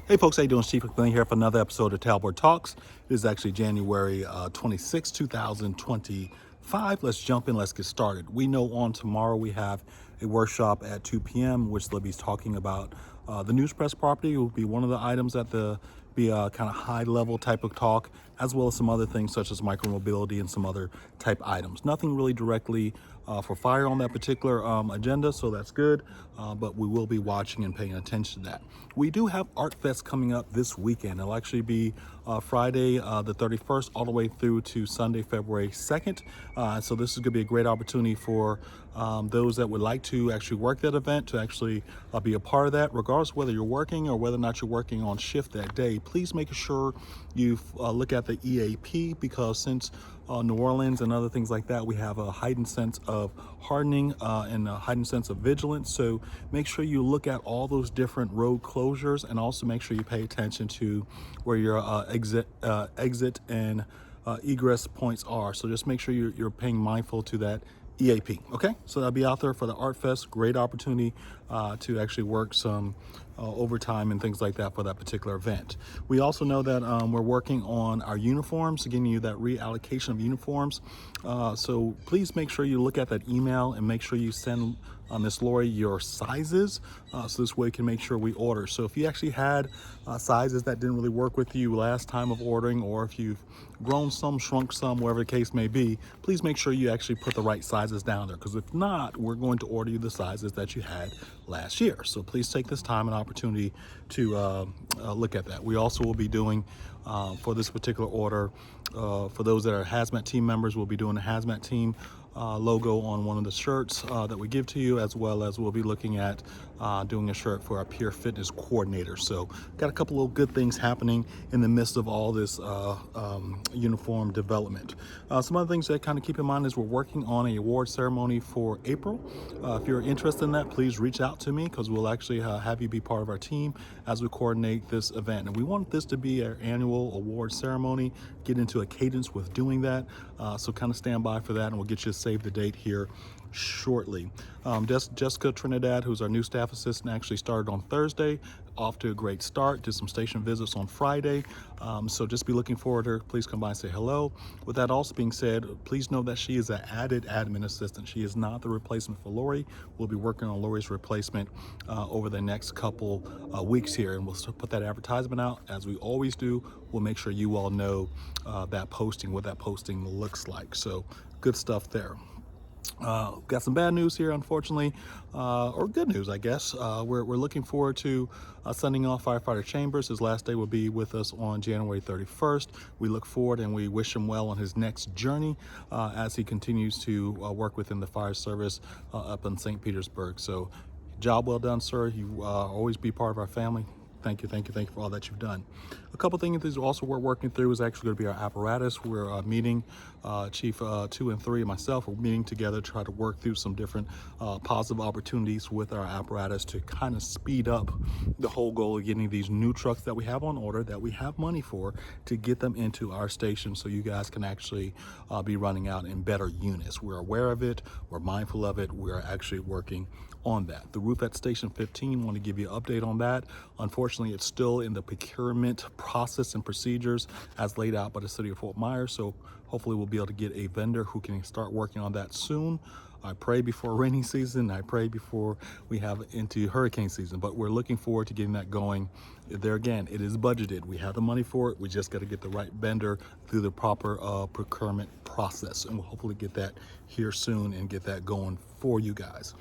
Hey folks, how you doing? Chief McLean here for another episode of Tailboard Talks. It is actually January 26, 2025. Let's jump in, let's get started. We know on tomorrow we have a workshop at 2 p.m. which they'll be talking about the news press property. Will be one of the items at the be a kind of high level type of talk, as well as some other things such as micromobility and some other type items. Nothing really directly for fire on that particular agenda, so that's good, but we will be watching and paying attention to that. We do have Art Fest coming up this weekend. It'll actually be Friday the 31st all the way through to Sunday, February 2nd. So this is going to be a great opportunity for those that would like to actually work that event to actually be a part of that, regardless of whether you're working or whether or not you're working on shift that day. Please make sure you look at the EAP, because since New Orleans and other things like that, we have a heightened sense of hardening and a heightened sense of vigilance. So make sure you look at all those different road closures, and also make sure you pay attention to where your exit and egress points are. So just make sure you're paying mindful to that EAP. Okay, so I'll be out there for the Art Fest. Great opportunity to actually work some overtime and things like that for that particular event. We also know that we're working on our uniforms, getting you that reallocation of uniforms. So please make sure you look at that email and make sure you send Miss Lori your sizes, so this way we can make sure we order. So if you actually had sizes that didn't really work with you last time of ordering, or if you've grown some, shrunk some, whatever the case may be, please make sure you actually put the right sizes down there, because if not, we're going to order you the sizes that you had last year. So please take this time and opportunity to look at that. We also will be doing for this particular order, for those that are hazmat team members, we'll be doing a hazmat team logo on one of the shirts that we give to you, as well as we'll be looking at doing a shirt for our peer fitness coordinator. So got a couple of good things happening in the midst of all this uniform development. Some other things that kind of keep in mind is we're working on a award ceremony for April. If you're interested in that, please reach out to me, because we'll actually have you be part of our team as we coordinate this event. And we want this to be our annual award ceremony, get into a cadence with doing that. So kind of stand by for that, and we'll get you a save the date here shortly. Jessica Trinidad, who's our new staff assistant, actually started on Thursday, off to a great start. Did some station visits on Friday, so just be looking forward to her. Please come by and say hello. With that also being said, please know that she is an added admin assistant. She is not the replacement for Lori. We'll be working on Lori's replacement over the next couple weeks here, and we'll put that advertisement out as we always do. We'll make sure you all know that posting, what that posting looks like. So good stuff there. Got some bad news here, unfortunately, or good news, I guess. We're looking forward to sending off Firefighter Chambers. His last day will be with us on January 31st. We look forward and we wish him well on his next journey as he continues to work within the fire service up in St. Petersburg. So job well done, sir. You always be part of our family. Thank you for all that you've done. A couple things that also we're working through is actually going to be our apparatus. We're meeting Chief 2 and 3 and myself. We're meeting together to try to work through some different positive opportunities with our apparatus to kind of speed up the whole goal of getting these new trucks that we have on order, that we have money for, to get them into our station so you guys can actually be running out in better units. We're aware of it. We're mindful of it. We're actually working on that. The roof at Station 15, want to give you an update on that. Unfortunately, it's still in the procurement process and procedures as laid out by the city of Fort Myers. So hopefully we'll be able to get a vendor who can start working on that soon. I pray before rainy season. I pray before we have into hurricane season, but we're looking forward to getting that going. There again, it is budgeted. We have the money for it. We just got to get the right vendor through the proper procurement process, and we'll hopefully get that here soon and get that going for you guys.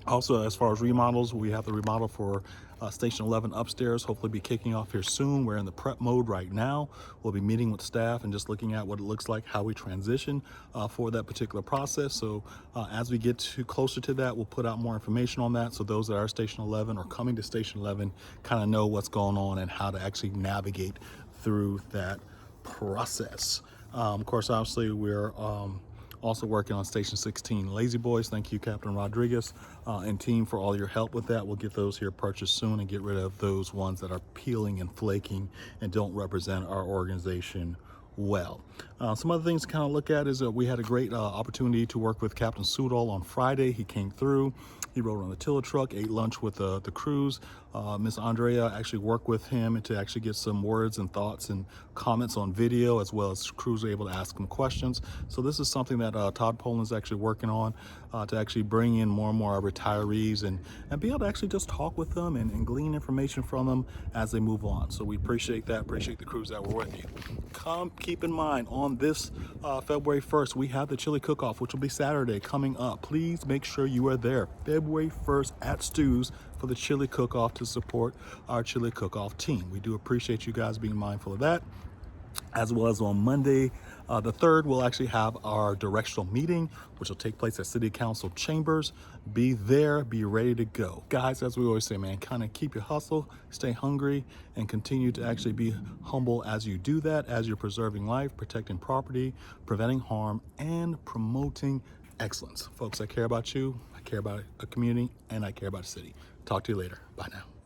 Also, as far as remodels, we have the remodel for Station 11 upstairs, hopefully be kicking off here soon. We're in the prep mode right now. We'll be meeting with staff and just looking at what it looks like, how we transition for that particular process. So as we get closer to that, we'll put out more information on that, so those that are Station 11 or coming to Station 11 kind of know what's going on and how to actually navigate through that process. Of course, obviously, we're also working on Station 16 Lazy Boys. Thank you, Captain Rodriguez and team, for all your help with that. We'll get those here purchased soon and get rid of those ones that are peeling and flaking and don't represent our organization well. Some other things to kind of look at is that we had a great opportunity to work with Captain Sudol on Friday. He came through. He rode on the tiller truck, ate lunch with the crews. Miss Andrea actually worked with him to actually get some words and thoughts and comments on video, as well as crews were able to ask him questions. So this is something that Todd Poland is actually working on to actually bring in more and more retirees and be able to actually just talk with them and glean information from them as they move on. So we appreciate that, appreciate the crews that were with you. Keep in mind, on this February 1st, we have the chili cook-off, which will be Saturday coming up. Please make sure you are there February 1st at Stu's for the chili cook-off to support our chili cook-off team. We do appreciate you guys being mindful of that. As well as on Monday, the 3rd, we'll actually have our directional meeting, which will take place at City Council Chambers. Be there, be ready to go. Guys, as we always say, man, kind of keep your hustle, stay hungry, and continue to actually be humble as you do that, as you're preserving life, protecting property, preventing harm, and promoting excellence. Folks, I care about you, I care about a community, and I care about a city. Talk to you later. Bye now.